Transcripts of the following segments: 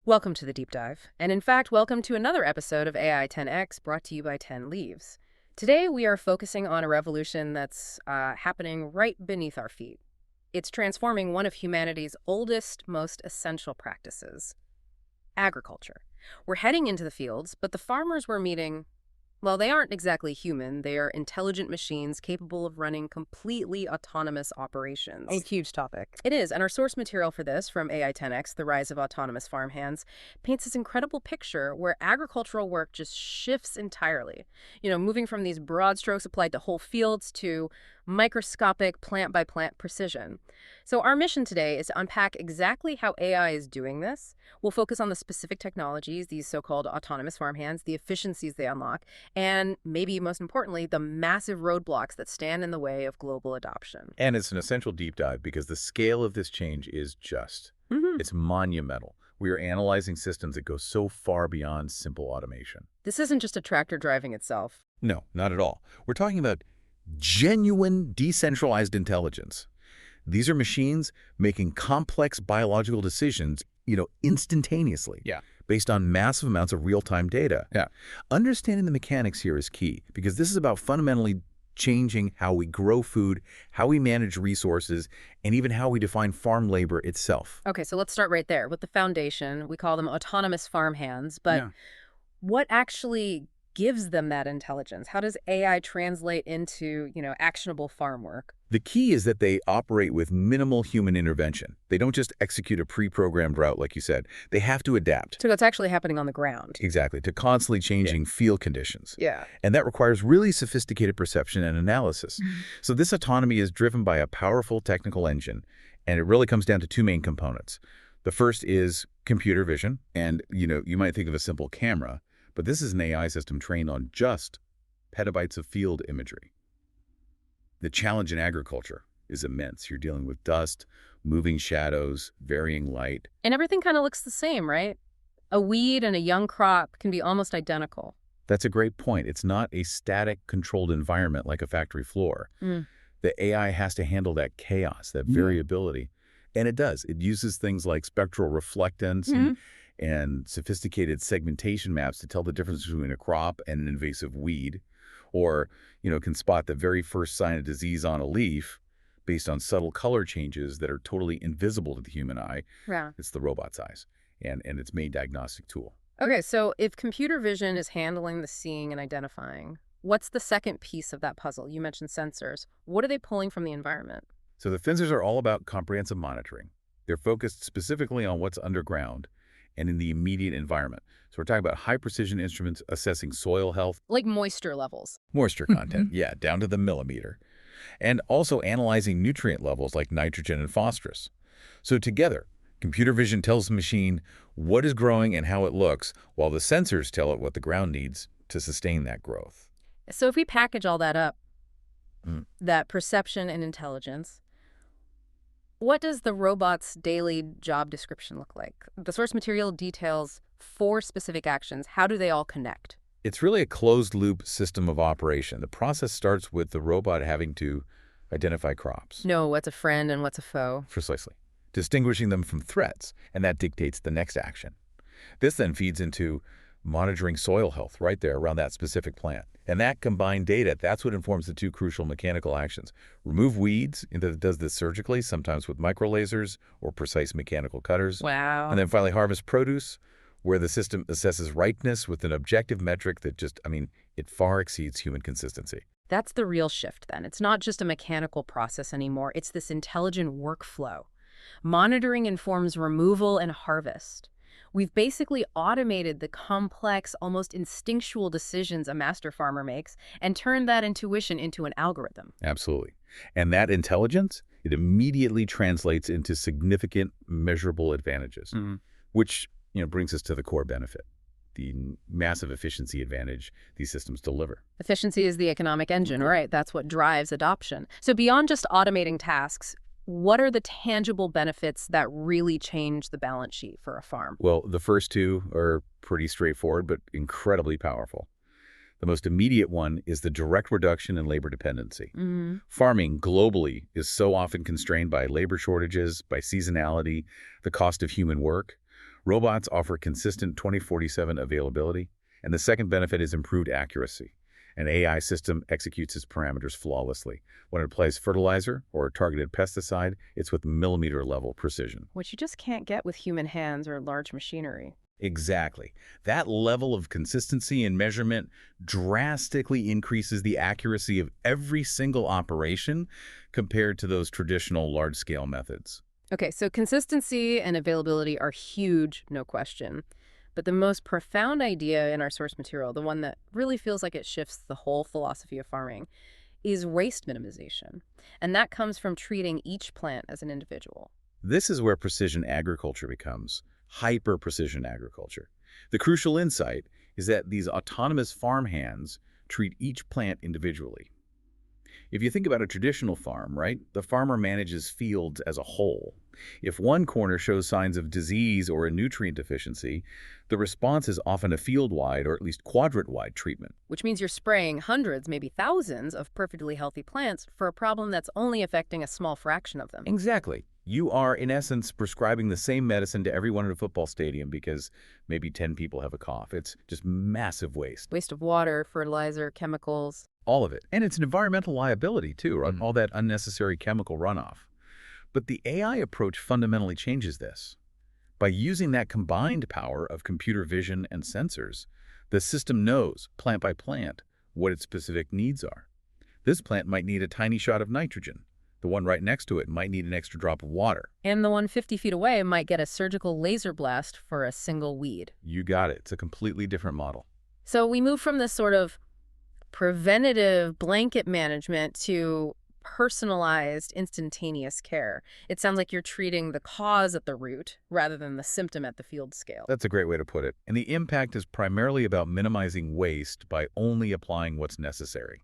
Welcome to the Deep Dive, and in fact, welcome to another episode of AI 10X brought to you by 10 Leaves. Today, we are focusing on a revolution that's happening right beneath our feet. It's transforming one of humanity's oldest, most essential practices, agriculture. We're heading into the fields, but the farmers we're meeting, well, they aren't exactly human. They are intelligent machines capable of running completely autonomous operations. A huge topic. It is, and our source material for this, from AI 10X, The Rise of Autonomous Farmhands, paints this incredible picture where agricultural work just shifts entirely. Moving from these broad strokes applied to whole fields to microscopic plant-by-plant precision. So our mission today is to unpack exactly how AI is doing this. We'll focus on the specific technologies, these so-called autonomous farmhands, the efficiencies they unlock, and maybe most importantly, the massive roadblocks that stand in the way of global adoption. And it's an essential deep dive because the scale of this change is just. It's monumental. We are analyzing systems that go so far beyond simple automation. This isn't just a tractor driving itself. No, not at all. We're talking about genuine decentralized intelligence. These are machines making complex biological decisions, instantaneously. Yeah. Based on massive amounts of real-time data. Yeah. Understanding the mechanics here is key because this is about fundamentally changing how we grow food, how we manage resources, and even how we define farm labor itself. Okay, so let's start right there with the foundation. We call them autonomous farmhands, but what actually gives them that intelligence? How does AI translate into, actionable farm work? The key is that they operate with minimal human intervention. They don't just execute a pre-programmed route, like you said. They have to adapt. So that's actually happening on the ground. Exactly, to constantly changing field conditions. Yeah. And that requires really sophisticated perception and analysis. So this autonomy is driven by a powerful technical engine, and it really comes down to two main components. The first is computer vision, and you might think of a simple camera, but this is an AI system trained on just petabytes of field imagery. The challenge in agriculture is immense. You're dealing with dust, moving shadows, varying light. And everything kind of looks the same, right? A weed and a young crop can be almost identical. That's a great point. It's not a static, controlled environment like a factory floor. The AI has to handle that chaos, that variability. And it does. It uses things like spectral reflectance and sophisticated segmentation maps to tell the difference between a crop and an invasive weed, or, can spot the very first sign of disease on a leaf based on subtle color changes that are totally invisible to the human eye. Yeah. It's the robot's eyes and its main diagnostic tool. Okay, so if computer vision is handling the seeing and identifying, what's the second piece of that puzzle? You mentioned sensors. What are they pulling from the environment? So the sensors are all about comprehensive monitoring. They're focused specifically on what's underground and in the immediate environment. So we're talking about high-precision instruments assessing soil health. Like moisture levels. Moisture content, down to the millimeter. And also analyzing nutrient levels like nitrogen and phosphorus. So together, computer vision tells the machine what is growing and how it looks, while the sensors tell it what the ground needs to sustain that growth. So if we package all that up, that perception and intelligence, what does the robot's daily job description look like? The source material details 4 specific actions. How do they all connect? It's really a closed-loop system of operation. The process starts with the robot having to identify crops. Know what's a friend and what's a foe. Precisely. Distinguishing them from threats, and that dictates the next action. This then feeds into monitoring soil health right there around that specific plant. And that combined data, that's what informs the 2 crucial mechanical actions. Remove weeds, and it does this surgically, sometimes with microlasers or precise mechanical cutters. Wow. And then finally harvest produce, where the system assesses ripeness with an objective metric that it far exceeds human consistency. That's the real shift then. It's not just a mechanical process anymore. It's this intelligent workflow. Monitoring informs removal and harvest. We've basically automated the complex, almost instinctual decisions a master farmer makes and turned that intuition into an algorithm. Absolutely. And that intelligence, it immediately translates into significant measurable advantages, which brings us to the core benefit, the massive efficiency advantage these systems deliver. Efficiency is the economic engine, right? That's what drives adoption. So beyond just automating tasks, what are the tangible benefits that really change the balance sheet for a farm? Well, the first 2 are pretty straightforward, but incredibly powerful. The most immediate one is the direct reduction in labor dependency. Farming globally is so often constrained by labor shortages, by seasonality, the cost of human work. Robots offer consistent 2047 availability, and the second benefit is improved accuracy. An AI system executes its parameters flawlessly. When it applies fertilizer or a targeted pesticide, it's with millimeter-level precision. Which you just can't get with human hands or large machinery. Exactly. That level of consistency and measurement drastically increases the accuracy of every single operation compared to those traditional large-scale methods. Okay, so consistency and availability are huge, no question. But the most profound idea in our source material, the one that really feels like it shifts the whole philosophy of farming, is waste minimization. And that comes from treating each plant as an individual. This is where precision agriculture becomes hyper-precision agriculture. The crucial insight is that these autonomous farmhands treat each plant individually. If you think about a traditional farm, right, the farmer manages fields as a whole. If one corner shows signs of disease or a nutrient deficiency, the response is often a field-wide or at least quadrant-wide treatment. Which means you're spraying hundreds, maybe thousands, of perfectly healthy plants for a problem that's only affecting a small fraction of them. Exactly. You are, in essence, prescribing the same medicine to everyone at a football stadium because maybe 10 people have a cough. It's just massive waste. Waste of water, fertilizer, chemicals. All of it. And it's an environmental liability, too, right? All that unnecessary chemical runoff. But the AI approach fundamentally changes this. By using that combined power of computer vision and sensors, the system knows, plant by plant, what its specific needs are. This plant might need a tiny shot of nitrogen. The one right next to it might need an extra drop of water. And the one 50 feet away might get a surgical laser blast for a single weed. You got it. It's a completely different model. So we move from this sort of preventative blanket management to personalized, instantaneous care. It sounds like you're treating the cause at the root rather than the symptom at the field scale. That's a great way to put it. And the impact is primarily about minimizing waste by only applying what's necessary.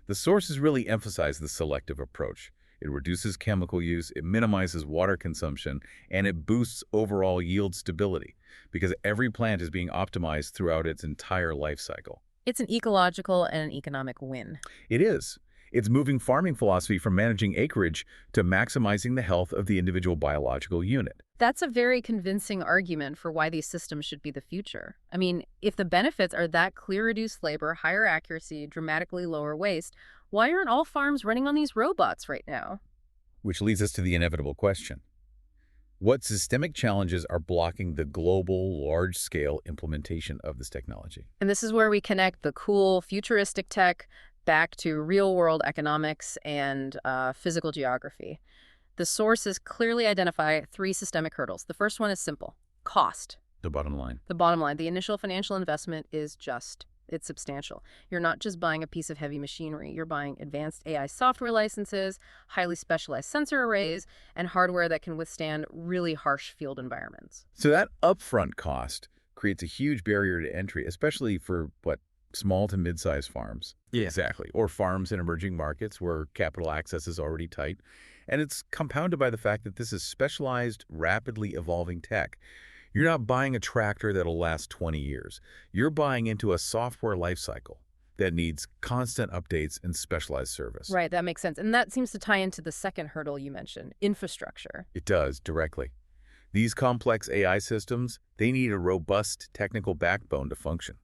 The sources really emphasize the selective approach. It reduces chemical use, it minimizes water consumption, and it boosts overall yield stability because every plant is being optimized throughout its entire life cycle. It's an ecological and an economic win. It is. It's moving farming philosophy from managing acreage to maximizing the health of the individual biological unit. That's a very convincing argument for why these systems should be the future. I mean, if the benefits are that clear reduced labor, higher accuracy, dramatically lower waste, why aren't all farms running on these robots right now? Which leads us to the inevitable question. What systemic challenges are blocking the global, large-scale implementation of this technology? And this is where we connect the cool, futuristic tech back to real-world economics and physical geography. The sources clearly identify 3 systemic hurdles. The first one is simple: cost. The bottom line. The bottom line, the initial financial investment is it's substantial. You're not just buying a piece of heavy machinery. You're buying advanced AI software licenses, highly specialized sensor arrays, and hardware that can withstand really harsh field environments. So that upfront cost creates a huge barrier to entry, especially for, small to mid-sized farms. Yeah. Exactly. Or farms in emerging markets where capital access is already tight. And it's compounded by the fact that this is specialized, rapidly evolving tech. You're not buying a tractor that'll last 20 years. You're buying into a software lifecycle that needs constant updates and specialized service. Right, that makes sense. And that seems to tie into the second hurdle you mentioned, infrastructure. It does, directly. These complex AI systems, they need a robust technical backbone to function.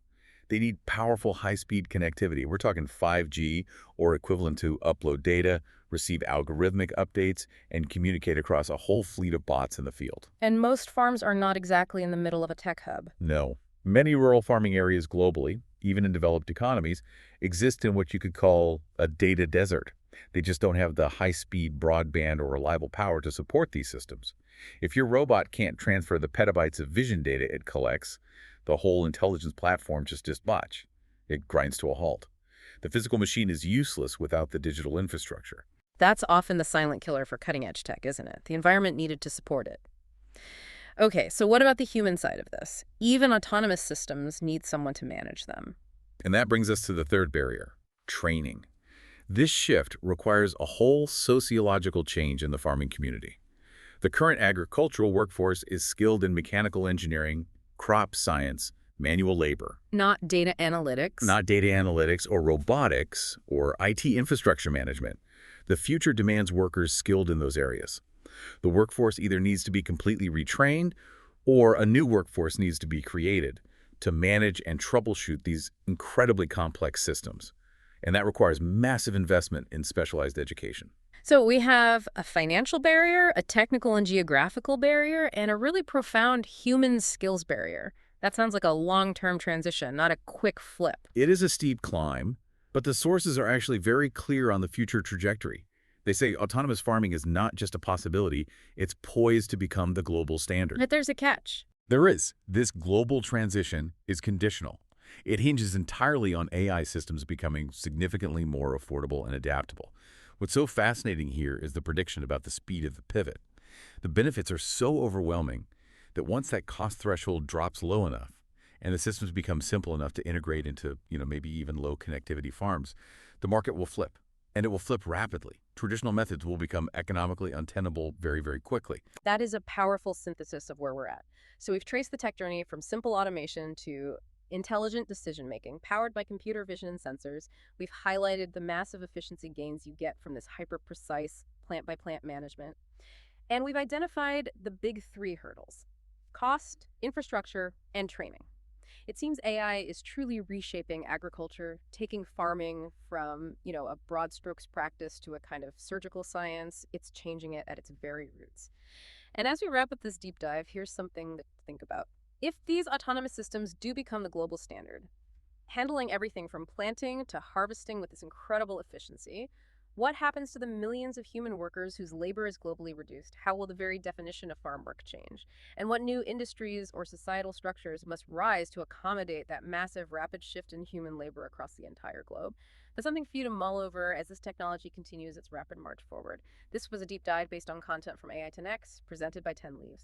They need powerful high-speed connectivity. We're talking 5G or equivalent to upload data, receive algorithmic updates, and communicate across a whole fleet of bots in the field. And most farms are not exactly in the middle of a tech hub. No. Many rural farming areas globally, even in developed economies, exist in what you could call a data desert. They just don't have the high-speed broadband or reliable power to support these systems. If your robot can't transfer the petabytes of vision data it collects, the whole intelligence platform just dispatch. It grinds to a halt. The physical machine is useless without the digital infrastructure. That's often the silent killer for cutting-edge tech, isn't it? The environment needed to support it. Okay, so what about the human side of this? Even autonomous systems need someone to manage them. And that brings us to the third barrier, training. This shift requires a whole sociological change in the farming community. The current agricultural workforce is skilled in mechanical engineering, crop science, manual labor. Not data analytics. Not data analytics or robotics or IT infrastructure management. The future demands workers skilled in those areas. The workforce either needs to be completely retrained Or a new workforce needs to be created to manage and troubleshoot these incredibly complex systems. And that requires massive investment in specialized education. So we have a financial barrier, a technical and geographical barrier, and a really profound human skills barrier. That sounds like a long-term transition, not a quick flip. It is a steep climb, but the sources are actually very clear on the future trajectory. They say autonomous farming is not just a possibility, it's poised to become the global standard. But there's a catch. There is. This global transition is conditional. It hinges entirely on AI systems becoming significantly more affordable and adaptable. What's so fascinating here is the prediction about the speed of the pivot. The benefits are so overwhelming that once that cost threshold drops low enough and the systems become simple enough to integrate into, maybe even low connectivity farms, the market will flip. And it will flip rapidly. Traditional methods will become economically untenable very, very quickly. That is a powerful synthesis of where we're at. So we've traced the tech journey from simple automation to intelligent decision-making powered by computer vision and sensors. We've highlighted the massive efficiency gains you get from this hyper-precise plant-by-plant management. And we've identified the big three hurdles: cost, infrastructure, and training. It seems AI is truly reshaping agriculture, taking farming from, a broad strokes practice to a kind of surgical science. It's changing it at its very roots. And as we wrap up this deep dive, here's something to think about. If these autonomous systems do become the global standard, handling everything from planting to harvesting with this incredible efficiency, what happens to the millions of human workers whose labor is globally reduced? How will the very definition of farm work change? And what new industries or societal structures must rise to accommodate that massive, rapid shift in human labor across the entire globe? That's something for you to mull over as this technology continues its rapid march forward. This was a deep dive based on content from AI 10X, presented by 10 Leaves.